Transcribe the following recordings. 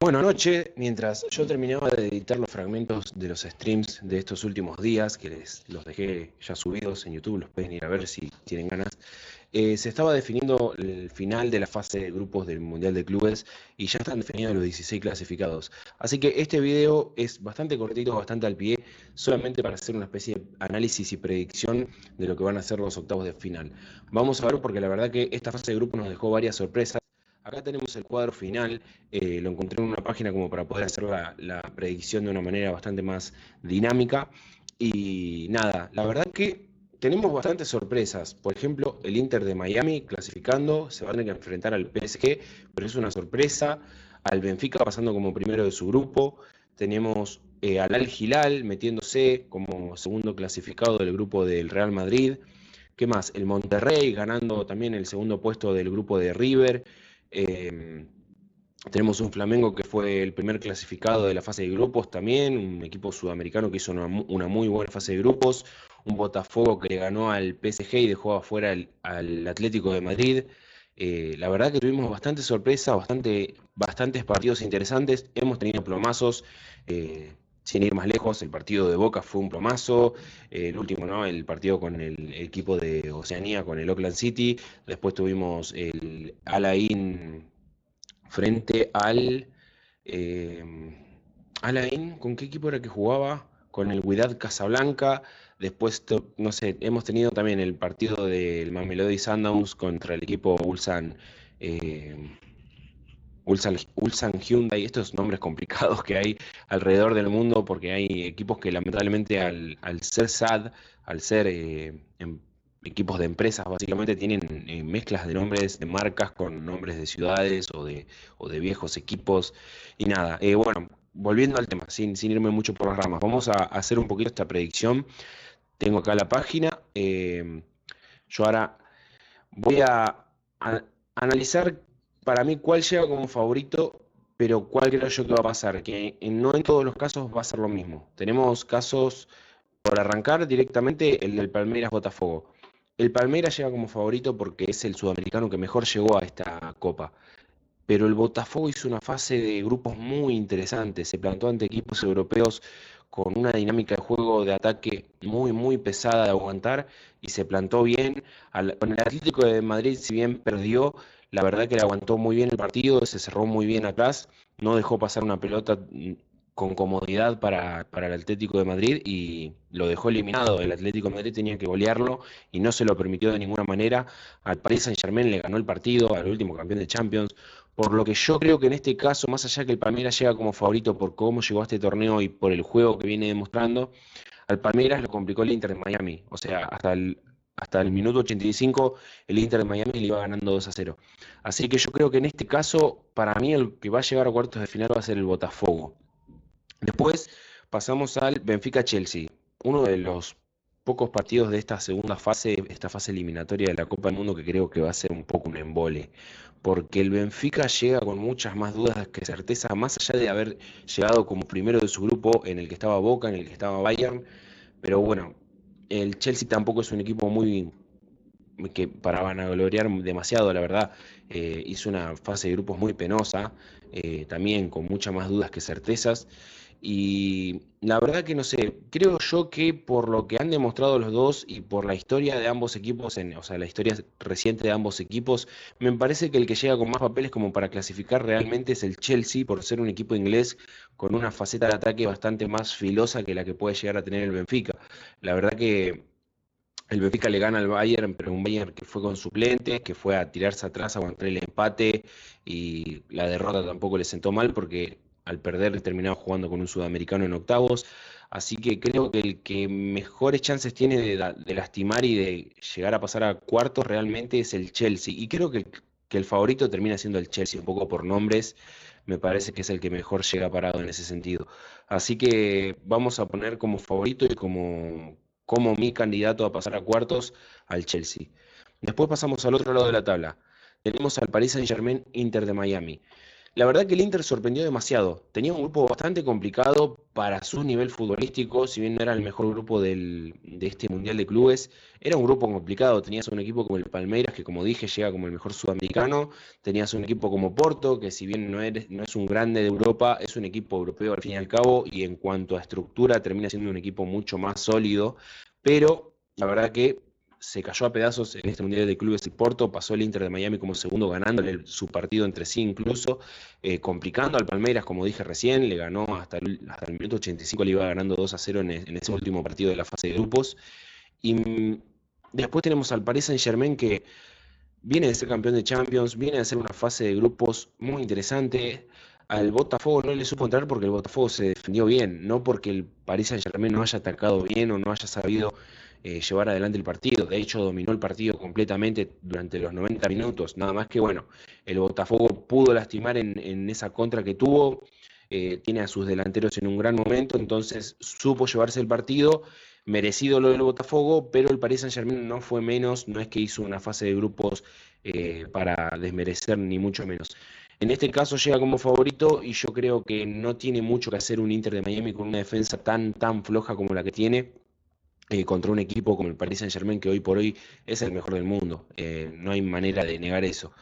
Bueno, anoche, mientras yo terminaba de editar los fragmentos de los streams de estos últimos días, que los dejé ya subidos en YouTube, los pueden ir a ver si tienen ganas, se estaba definiendo el final de la fase de grupos del Mundial de Clubes y ya están definidos los 16 clasificados. Así que este video es bastante cortito, bastante al pie, solamente para hacer una especie de análisis y predicción de lo que van a ser los octavos de final. Vamos a ver porque la verdad que esta fase de grupos nos dejó varias sorpresas. Acá tenemos el cuadro final, lo encontré en una página como para poder hacer la predicción de una manera bastante más dinámica. Y nada, la verdad que tenemos bastantes sorpresas. Por ejemplo, el Inter de Miami clasificando, se va a tener que enfrentar al PSG, pero es una sorpresa. Al Benfica pasando como primero de su grupo. Tenemos al Al Hilal metiéndose como segundo clasificado del grupo del Real Madrid. ¿Qué más? El Monterrey ganando también el segundo puesto del grupo de River. Eh, Tenemos un Flamengo que fue el primer clasificado de la fase de grupos también, un equipo sudamericano que hizo una muy buena fase de grupos, un Botafogo que le ganó al PSG y dejó afuera al Atlético de Madrid. La verdad que tuvimos bastante sorpresa, bastantes partidos interesantes, hemos tenido plomazos, sin ir más lejos, el partido de Boca fue un plomazo, el último, ¿no? El partido con el equipo de Oceanía, con el Auckland City, después tuvimos el Al Ain frente eh, al Ain, ¿con qué equipo era que jugaba? Con el Wydad Casablanca. Después, no sé, hemos tenido también el partido del Mamelodi Sundowns contra el equipo eh, Ulsan Hyundai, estos nombres complicados que hay alrededor del mundo, porque hay equipos que lamentablemente al ser SAD, al ser equipos de empresas, básicamente tienen mezclas de nombres de marcas con nombres de ciudades o de viejos equipos. Y nada, bueno, volviendo al tema, sin irme mucho por las ramas, vamos a hacer un poquito esta predicción. Tengo acá la página. Yo ahora voy a analizar para mí cuál llega como favorito, pero cuál creo yo que va a pasar, que no en todos los casos va a ser lo mismo. Tenemos casos, por arrancar directamente, el del Palmeiras Botafogo. El Palmeiras llega como favorito porque es el sudamericano que mejor llegó a esta copa. Pero el Botafogo hizo una fase de grupos muy interesante, se plantó ante equipos europeos con una dinámica de juego de ataque muy pesada de aguantar y se plantó bien. Con el Atlético de Madrid, si bien perdió, la verdad que le aguantó muy bien el partido, se cerró muy bien atrás, no dejó pasar una pelota con comodidad para el Atlético de Madrid y lo dejó eliminado. El Atlético de Madrid tenía que golearlo y no se lo permitió de ninguna manera. Al Paris Saint-Germain le ganó el partido, al último campeón de Champions. Por lo que yo creo que en este caso, más allá que el Palmeiras llega como favorito por cómo llegó a este torneo y por el juego que viene demostrando, al Palmeiras lo complicó el Inter de Miami. O sea, hasta el minuto 85 el Inter de Miami le iba ganando 2-0. Así que yo creo que en este caso, para mí el que va a llegar a cuartos de final va a ser el Botafogo. Después pasamos al Benfica-Chelsea, uno de los pocos partidos de esta segunda fase, esta fase eliminatoria de la Copa del Mundo que creo que va a ser un poco un embole, porque el Benfica llega con muchas más dudas que certeza, más allá de haber llegado como primero de su grupo en el que estaba Boca, en el que estaba Bayern, pero bueno, el Chelsea tampoco es un equipo muy que para vanagloriar demasiado, la verdad, hizo una fase de grupos muy penosa, también con muchas más dudas que certezas. Y la verdad que no sé, creo yo que por lo que han demostrado los dos y por la historia de ambos equipos, o sea, la historia reciente de ambos equipos, me parece que el que llega con más papeles como para clasificar realmente es el Chelsea, por ser un equipo inglés con una faceta de ataque bastante más filosa que la que puede llegar a tener el Benfica. La verdad que el Benfica le gana al Bayern, pero un Bayern que fue con suplentes, que fue a tirarse atrás, a aguantar el empate y la derrota tampoco le sentó mal porque al perder terminaba jugando con un sudamericano en octavos. Así que creo que el que mejores chances tiene de lastimar y de llegar a pasar a cuartos realmente es el Chelsea. Y creo que el favorito termina siendo el Chelsea, un poco por nombres. Me parece que es el que mejor llega parado en ese sentido. Así que vamos a poner como favorito y como mi candidato a pasar a cuartos al Chelsea. Después pasamos al otro lado de la tabla. Tenemos al Paris Saint-Germain Inter de Miami. La verdad que el Inter sorprendió demasiado. Tenía un grupo bastante complicado para su nivel futbolístico, si bien no era el mejor grupo de este Mundial de Clubes, era un grupo complicado. Tenías un equipo como el Palmeiras, que como dije llega como el mejor sudamericano. Tenías un equipo como Porto, que si bien no es un grande de Europa, es un equipo europeo al fin y al cabo, y en cuanto a estructura termina siendo un equipo mucho más sólido. Pero la verdad que se cayó a pedazos en este Mundial de Clubes y Porto, pasó el Inter de Miami como segundo ganándole su partido entre sí incluso, complicando al Palmeiras, como dije recién, le ganó hasta el minuto 85, le iba ganando 2-0 en ese último partido de la fase de grupos. Y después tenemos al Paris Saint-Germain que viene de ser campeón de Champions, viene de hacer una fase de grupos muy interesante. Al Botafogo no le supo entrar porque el Botafogo se defendió bien, no porque el Paris Saint-Germain no haya atacado bien o no haya sabido llevar adelante el partido. De hecho, dominó el partido completamente durante los 90 minutos. Nada más que, bueno, el Botafogo pudo lastimar en esa contra que tuvo. Tiene a sus delanteros en un gran momento, entonces supo llevarse el partido. Merecido lo del Botafogo, pero el Paris Saint-Germain no fue menos, no es que hizo una fase de grupos para desmerecer ni mucho menos. En este caso llega como favorito y yo creo que no tiene mucho que hacer un Inter de Miami con una defensa tan floja como la que tiene contra un equipo como el Paris Saint-Germain que hoy por hoy es el mejor del mundo. No hay manera de negar eso.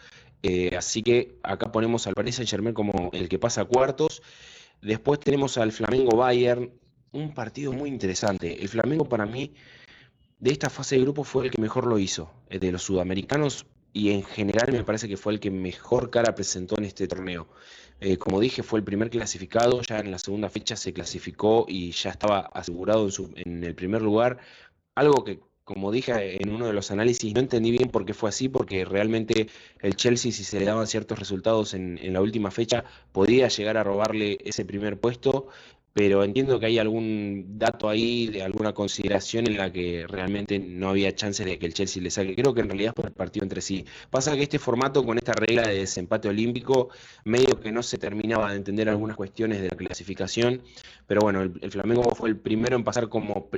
Así que acá ponemos al Paris Saint-Germain como el que pasa a cuartos. Después tenemos al Flamengo Bayern, un partido muy interesante. El Flamengo para mí de esta fase de grupo fue el que mejor lo hizo, de los sudamericanos, y en general me parece que fue el que mejor cara presentó en este torneo. Como dije, fue el primer clasificado, ya en la segunda fecha se clasificó y ya estaba asegurado en el primer lugar, algo que, como dije en uno de los análisis, no entendí bien por qué fue así, porque realmente el Chelsea, si se le daban ciertos resultados en la última fecha, podía llegar a robarle ese primer puesto, pero entiendo que hay algún dato ahí, de alguna consideración en la que realmente no había chances de que el Chelsea le saque. Creo que en realidad es por el partido entre sí. Pasa que este formato, con esta regla de desempate olímpico, medio que no se terminaba de entender algunas cuestiones de la clasificación, pero bueno, el Flamengo fue el primero en pasar como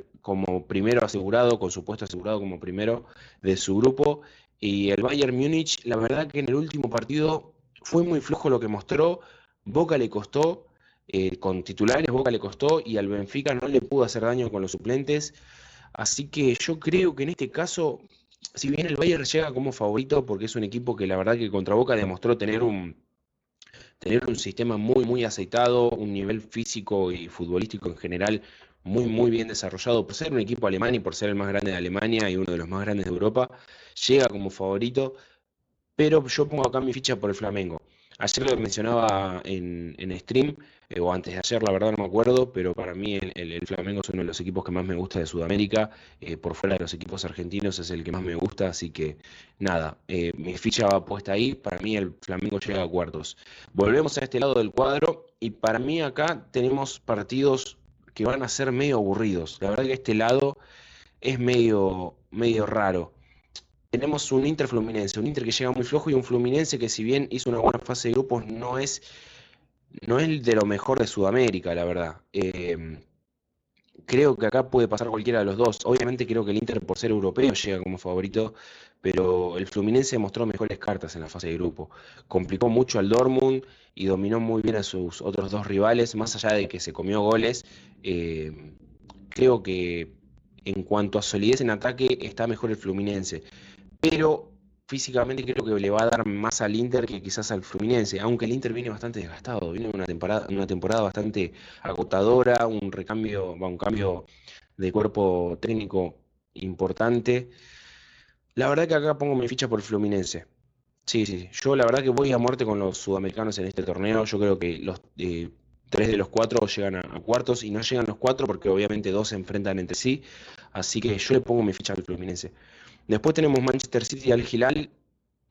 primero asegurado, con su puesto asegurado como primero de su grupo. Y el Bayern Múnich, la verdad que en el último partido fue muy flojo lo que mostró. Boca le costó, con titulares Boca le costó y al Benfica no le pudo hacer daño con los suplentes. Así que yo creo que en este caso, si bien el Bayern llega como favorito, porque es un equipo que la verdad que contra Boca demostró tener un sistema muy aceitado, un nivel físico y futbolístico en general muy bien desarrollado, por ser un equipo alemán y por ser el más grande de Alemania y uno de los más grandes de Europa, llega como favorito, pero yo pongo acá mi ficha por el Flamengo. Ayer lo mencionaba en stream, o antes de ayer, la verdad no me acuerdo, pero para mí el Flamengo es uno de los equipos que más me gusta de Sudamérica. Por fuera de los equipos argentinos es el que más me gusta, así que nada, mi ficha va puesta ahí. Para mí el Flamengo llega a cuartos. Volvemos a este lado del cuadro y para mí acá tenemos partidos que van a ser medio aburridos. La verdad que este lado es medio raro. Tenemos un Inter Fluminense, un Inter que llega muy flojo y un Fluminense que si bien hizo una buena fase de grupos, no es de lo mejor de Sudamérica, la verdad. Creo que acá puede pasar cualquiera de los dos. Obviamente creo que el Inter por ser europeo llega como favorito, pero el Fluminense mostró mejores cartas en la fase de grupo. Complicó mucho al Dortmund y dominó muy bien a sus otros dos rivales, más allá de que se comió goles. eh, Creo que en cuanto a solidez en ataque está mejor el Fluminense, pero físicamente creo que le va a dar más al Inter que quizás al Fluminense, aunque el Inter viene bastante desgastado, viene una temporada bastante agotadora, un cambio de cuerpo técnico importante. La verdad que acá pongo mi ficha por el Fluminense. Sí, sí, yo la verdad que voy a muerte con los sudamericanos en este torneo. Yo creo que los tres de los cuatro llegan a cuartos y no llegan los cuatro porque obviamente dos se enfrentan entre sí. Así que yo le pongo mi ficha al Fluminense. Después tenemos Manchester City y Al Hilal.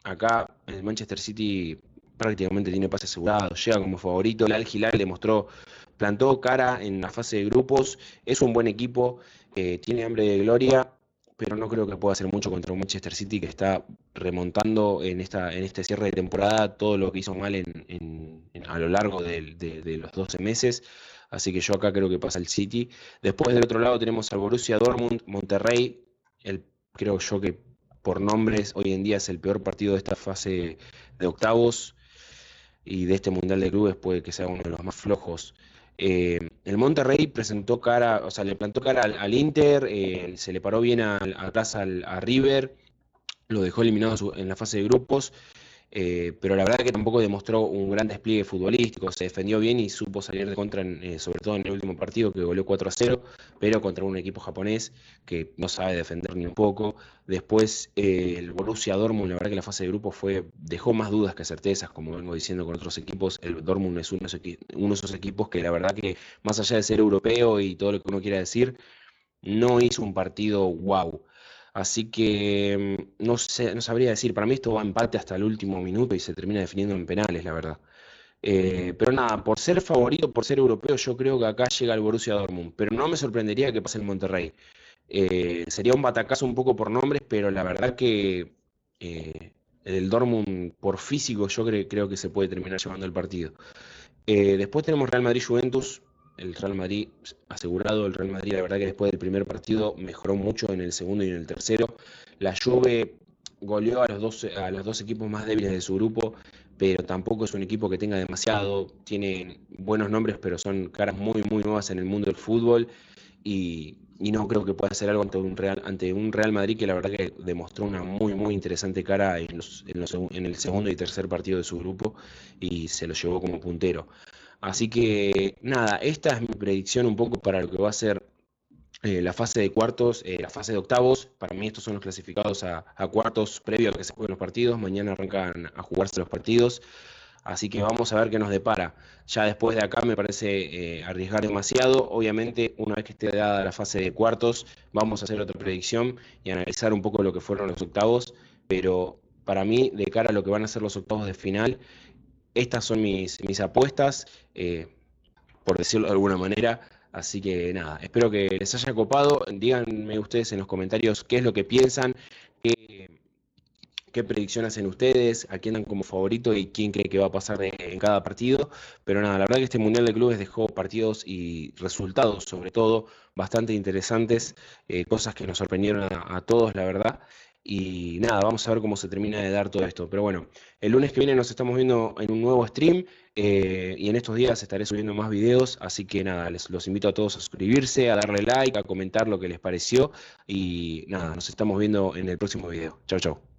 Acá el Manchester City prácticamente tiene pase asegurado, llega como favorito. El Al Hilal demostró, plantó cara en la fase de grupos, es un buen equipo, tiene hambre de gloria, pero no creo que pueda hacer mucho contra un Manchester City que está remontando en este cierre de temporada todo lo que hizo mal a lo largo de los 12 meses. Así que yo acá creo que pasa el City. Después del otro lado tenemos al Borussia Dortmund, Monterrey, creo yo que por nombres hoy en día es el peor partido de esta fase de octavos. y de este Mundial de Clubes puede que sea uno de los más flojos. El Monterrey presentó cara, o sea, le plantó cara al Inter, se le paró bien atrás a River, lo dejó eliminado en la fase de grupos. Pero la verdad que tampoco demostró un gran despliegue futbolístico, se defendió bien y supo salir de contra, sobre todo en el último partido que goleó 4-0, pero contra un equipo japonés que no sabe defender ni un poco. Después el Borussia Dortmund, la verdad que la fase de grupo dejó más dudas que certezas, como vengo diciendo con otros equipos. El Dortmund es uno de esos equipos que la verdad que más allá de ser europeo y todo lo que uno quiera decir, no hizo un partido wow. Así que no sé, no sabría decir, para mí esto va a empate hasta el último minuto y se termina definiendo en penales, la verdad. Pero nada, por ser favorito, por ser europeo, yo creo que acá llega el Borussia Dortmund, pero no me sorprendería que pase el Monterrey. Sería un batacazo un poco por nombres, pero la verdad que el Dortmund por físico yo creo que se puede terminar llevando el partido. Después tenemos Real Madrid-Juventus. El Real Madrid asegurado. El Real Madrid, la verdad que después del primer partido mejoró mucho en el segundo y en el tercero. La Juve goleó a los dos equipos más débiles de su grupo, pero tampoco es un equipo que tenga demasiado. Tiene buenos nombres, pero son caras muy, muy nuevas en el mundo del fútbol. Y no creo que pueda hacer algo ante un Real Madrid que la verdad que demostró una muy, muy interesante cara en el segundo y tercer partido de su grupo y se lo llevó como puntero. Así que nada, esta es mi predicción un poco para lo que va a ser la fase de cuartos, la fase de octavos. Para mí estos son los clasificados a cuartos previo a que se jueguen los partidos. Mañana arrancan a jugarse los partidos. Así que vamos a ver qué nos depara. Ya después de acá me parece arriesgar demasiado. Obviamente, una vez que esté dada la fase de cuartos, vamos a hacer otra predicción y analizar un poco lo que fueron los octavos. Pero para mí, de cara a lo que van a ser los octavos de final, estas son mis apuestas, por decirlo de alguna manera. Así que nada, espero que les haya copado. Díganme ustedes en los comentarios qué es lo que piensan, qué, qué predicción hacen ustedes, a quién dan como favorito y quién cree que va a pasar en cada partido. Pero nada, la verdad que este Mundial de Clubes dejó partidos y resultados, sobre todo, bastante interesantes, cosas que nos sorprendieron a todos, la verdad. Y nada, vamos a ver cómo se termina de dar todo esto. Pero bueno, el lunes que viene nos estamos viendo en un nuevo stream, y en estos días estaré subiendo más videos. Así que nada, los invito a todos a suscribirse, a darle like, a comentar lo que les pareció. Y nada, nos estamos viendo en el próximo video. Chau, chau.